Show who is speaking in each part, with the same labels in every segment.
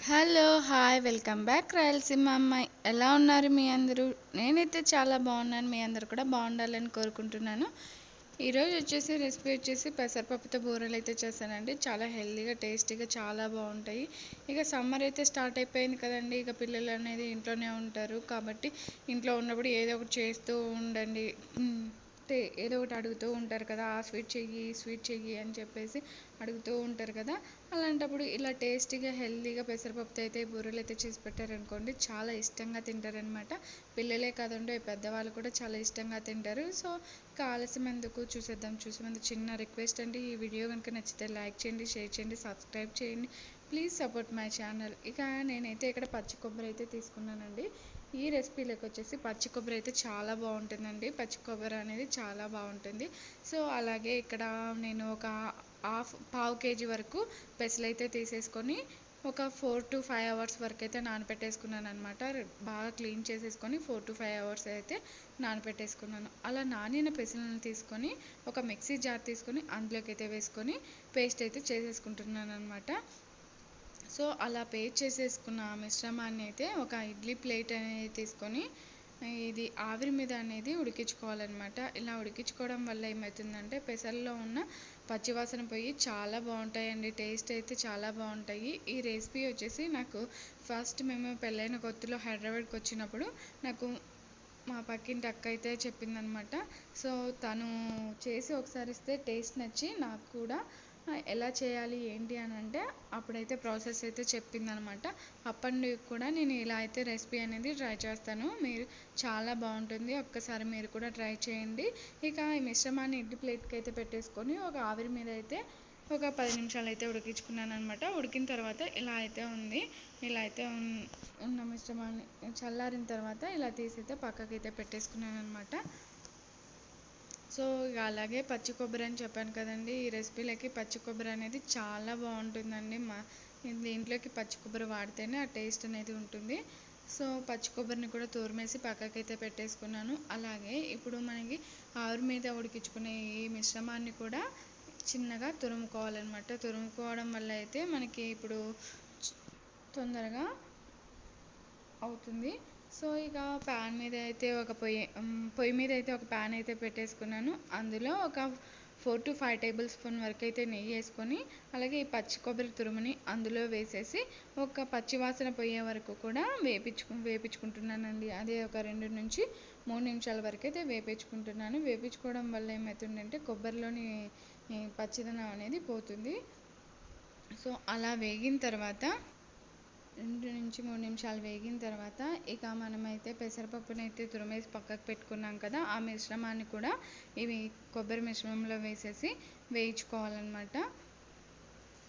Speaker 1: Hello hi welcome back Rayalaseema అమ్మాయి. ఎలా ఉన్నారు మీ అందరూ? నేనైతే చాలా బాగున్నాను. మీ అందరు కూడా బాగుండాలని కోరుకుంటున్నాను. ఈరోజు రెసిపీ వచ్చేసి పెసరపప్పుతో బూరెలు అయితే చేశానండి. చాలా హెల్తీగా టేస్టీగా చాలా బాగుంటాయి. ఇక సమ్మర్ అయితే స్టార్ట్ అయిపోయింది కదండి. ఇక పిల్లలు అనేది ఇంట్లోనే ఉంటారు కాబట్టి ఇంట్లో ఉన్నప్పుడు ఏదో ఒకటి చేస్తూ ఉండండి. ఏదో ఒకటి అడుగుతూ ఉంటారు కదా, ఆ స్వీట్ చెయ్యి ఈ స్వీట్ చెయ్యి అని చెప్పేసి అడుగుతూ ఉంటారు కదా. అలాంటప్పుడు ఇలా టేస్టీగా హెల్తీగా పెసరపప్పుతో అయితే బూరెలు అయితే చేసి పెట్టారనుకోండి, చాలా ఇష్టంగా తింటారనమాట. పిల్లలే కాదండి, పెద్దవాళ్ళు కూడా చాలా ఇష్టంగా తింటారు. సో ఆలస్యం ఎందుకు, చూసే ముందు చిన్న రిక్వెస్ట్ అండి. ఈ వీడియో కనుక నచ్చితే లైక్ చేయండి, షేర్ చేయండి, సబ్స్క్రైబ్ చేయండి. Please support my channel. ఇక నేనైతే ఇక్కడ పచ్చి కొబ్బరి అయితే తీసుకున్నానండి. ఈ రెసిపీలోకి వచ్చేసి పచ్చి కొబ్బరి అయితే చాలా బాగుంటుందండి. పచ్చి కొబ్బరి అనేది చాలా బాగుంటుంది. సో అలాగే ఇక్కడ నేను ఒక పావు కేజీ వరకు పెసలు అయితే తీసేసుకొని ఒక 4 to 5 అవర్స్ వరకు అయితే నానబెట్టేసుకున్నాను అనమాట. బాగా క్లీన్ చేసేసుకొని 4 to 5 అవర్స్ అయితే నానబెట్టేసుకున్నాను. అలా నానిన పెసలను తీసుకొని ఒక మిక్సీ జార్ తీసుకొని అందులోకి అయితే వేసుకొని పేస్ట్ అయితే చేసేసుకుంటున్నాను అనమాట. సో అలా పేస్ట్ చేసేసుకున్న మిశ్రమాన్ని అయితే ఒక ఇడ్లీ ప్లేట్ అనేది తీసుకొని ఇది ఆవిరి మీద అనేది ఉడికించుకోవాలన్నమాట. ఇలా ఉడికించుకోవడం వల్ల ఏమవుతుందంటే పెసల్లో ఉన్న పచ్చివాసన పోయి చాలా బాగుంటాయండి. టేస్ట్ అయితే చాలా బాగుంటాయి. ఈ రెసిపీ వచ్చేసి నాకు ఫస్ట్ మేము పెళ్ళైన కొత్తలో హైదరాబాద్కి వచ్చినప్పుడు నాకు మా పక్కింటి అక్క అయితే చెప్పిందనమాట. సో తను చేసి ఒకసారి ఇస్తే టేస్ట్ నచ్చి నాకు కూడా ఎలా చేయాలి ఏంటి అని అంటే అప్పుడైతే ప్రాసెస్ అయితే చెప్పిందనమాట. అప్పటి నుండి కూడా నేను ఇలా అయితే రెసిపీ అనేది ట్రై చేస్తాను. మీరు చాలా బాగుంటుంది, ఒక్కసారి మీరు కూడా ట్రై చేయండి. ఇక ఈ మిశ్రమాన్ని ఇడ్లీ ప్లేట్కి అయితే పెట్టేసుకొని ఒక ఆవిరి మీద అయితే ఒక 10 నిమిషాలు అయితే ఉడికించుకున్నాను అనమాట. ఉడికిన తర్వాత ఇలా అయితే ఉంది. ఇలా అయితే ఉన్న మిశ్రమాన్ని చల్లారిన తర్వాత ఇలా తీసైతే పక్కకైతే పెట్టేసుకున్నాను అనమాట. సో ఇక అలాగే పచ్చి కొబ్బరి అని చెప్పాను కదండి. ఈ రెసిపీలకి పచ్చి కొబ్బరి అనేది చాలా బాగుంటుందండి. దీంట్లోకి పచ్చి కొబ్బరి వాడితేనే ఆ టేస్ట్ అనేది ఉంటుంది. సో పచ్చి కొబ్బరిని కూడా తూర్మేసి పక్కకైతే పెట్టేసుకున్నాను. అలాగే ఇప్పుడు మనకి ఆవిరి మీద ఉడికించుకునే ఈ మిశ్రమాన్ని కూడా చిన్నగా తురుముకోవాలన్నమాట. తురుముకోవడం వల్ల అయితే మనకి ఇప్పుడు తొందరగా అవుతుంది. సో ఇక ప్యాన్ మీద అయితే ఒక పొయ్యి మీద అయితే ఒక ప్యాన్ అయితే పెట్టేసుకున్నాను. అందులో ఒక 4 to 5 టేబుల్ స్పూన్ వరకు అయితే నెయ్యి వేసుకొని అలాగే ఈ పచ్చి కొబ్బరి తురుముని అందులో వేసేసి ఒక పచ్చివాసన పోయే వరకు కూడా వేపించుకుంటున్నానండి. అదే ఒక 2 నుంచి 3 నిమిషాల వరకు అయితే వేపించుకుంటున్నాను. వేపించుకోవడం వల్ల ఏమవుతుందంటే కొబ్బరిలోని పచ్చిదనం అనేది పోతుంది. సో అలా వేగిన తర్వాత 2 నుంచి 3 నిమిషాలు వేగిన తర్వాత ఇక మనమైతే పెసరపప్పుని అయితే తురిమేసి పక్కకు పెట్టుకున్నాం కదా, ఆ మిశ్రమాన్ని కూడా ఇవి కొబ్బరి మిశ్రమంలో వేసేసి వేయించుకోవాలన్నమాట.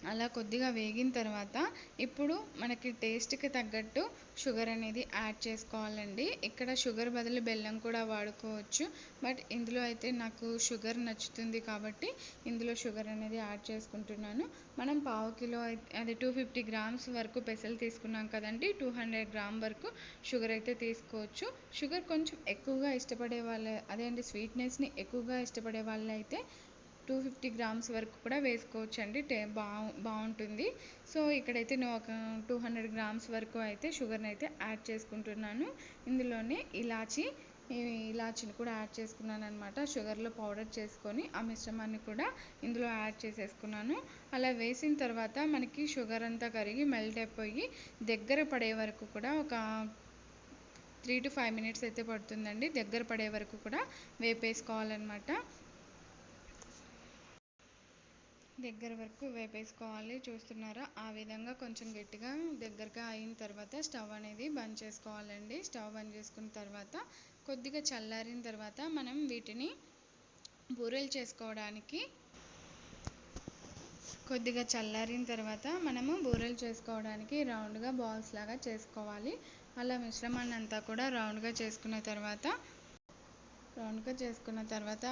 Speaker 1: అలా కొద్దిగా వేగిన తర్వాత ఇప్పుడు మనకి టేస్ట్కి తగ్గట్టు షుగర్ అనేది యాడ్ చేసుకోవాలండి. ఇక్కడ షుగర్ బదులు బెల్లం కూడా వాడుకోవచ్చు. బట్ ఇందులో అయితే నాకు షుగర్ నచ్చుతుంది కాబట్టి ఇందులో షుగర్ అనేది యాడ్ చేసుకుంటున్నాను. మనం పావు కిలో అది 250 గ్రామ్స్ వరకు పెసలు తీసుకున్నాం కదండి. 200 గ్రామ్ వరకు షుగర్ అయితే తీసుకోవచ్చు. షుగర్ కొంచెం ఎక్కువగా ఇష్టపడే వాళ్ళ అదే అండి స్వీట్నెస్ని ఎక్కువగా ఇష్టపడే వాళ్ళు అయితే 250 గ్రామ్స్ వరకు కూడా వేసుకోవచ్చు అండి. బాగుంటుంది. సో ఇక్కడైతే నేను ఒక 200 గ్రామ్స్ వరకు అయితే షుగర్ని అయితే యాడ్ చేసుకుంటున్నాను. ఇందులోనే ఇలాచీని కూడా యాడ్ చేసుకున్నాను అనమాట. షుగర్లో పౌడర్ చేసుకొని ఆ మిశ్రమాన్ని కూడా ఇందులో యాడ్ చేసేసుకున్నాను. అలా వేసిన తర్వాత మనకి షుగర్ అంతా కరిగి మెల్ట్ అయిపోయి దగ్గర పడే వరకు కూడా ఒక 3 to 5 మినిట్స్ అయితే పడుతుందండి. దగ్గర పడే వరకు కూడా వేపేసుకోవాలన్నమాట. దగ్గర వరకు వేపేసుకోవాలి. చూస్తున్నారా, ఆ విధంగా కొంచెం గట్టిగా దగ్గరగా అయిన తర్వాత స్టవ్ అనేది బంద్ చేసుకోవాలండి. స్టవ్ బంద్ చేసుకున్న తర్వాత కొద్దిగా చల్లారిన తర్వాత మనం వీటిని బూరెలు చేసుకోవడానికి రౌండ్గా బాల్స్ లాగా చేసుకోవాలి. అలా మిశ్రమాన్ని అంతా కూడా రౌండ్గా చేసుకున్న తర్వాత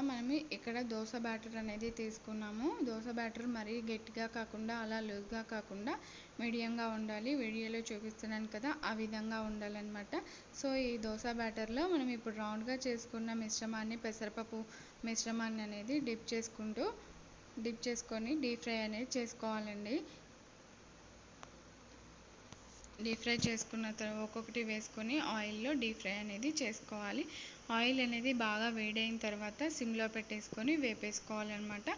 Speaker 1: మనం ఇక్కడ దోశ బ్యాటర్ అనేది తీసుకున్నాము. దోశ బ్యాటర్ మరీ గట్టిగా కాకుండా అలా లూజ్గా కాకుండా మీడియంగా ఉండాలి. వీడియోలో చూపిస్తున్నాను కదా, ఆ విధంగా ఉండాలన్నమాట. సో ఈ దోశ బ్యాటర్లో మనం ఇప్పుడు రౌండ్గా చేసుకున్న పెసరపప్పు మిశ్రమాన్ని అనేది డిప్ చేసుకొని డీప్ ఫ్రై అనేది చేసుకోవాలండి. డీప్ ఫ్రై చేసుకున్న తర్వాత ఒక్కొక్కటి వేసుకొని ఆయిల్లో డీప్ ఫ్రై అనేది చేసుకోవాలి. ఆయిల్ అనేది బాగా వేడైన తర్వాత సిమ్లో పెట్టేసుకొని వేపేసుకోవాలన్నమాట.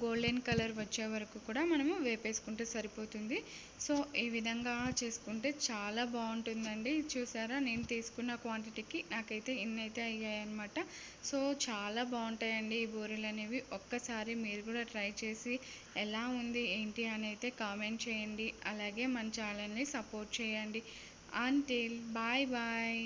Speaker 1: గోల్డెన్ కలర్ వచ్చే వరకు కూడా మనము వేపేసుకుంటే సరిపోతుంది. సో ఈ విధంగా చేసుకుంటే చాలా బాగుంటుందండి. చూసారా, నేను తీసుకున్న క్వాంటిటీకి నాకైతే ఇన్నైతే అయ్యాయన్నమాట. సో చాలా బాగుంటాయండి ఈ బూరెలు అనేవి. ఒక్కసారి మీరు కూడా ట్రై చేసి ఎలా ఉంది ఏంటి అని అయితే కామెంట్ చేయండి. అలాగే మన ఛానల్ని సపోర్ట్ చేయండి. Until bye bye.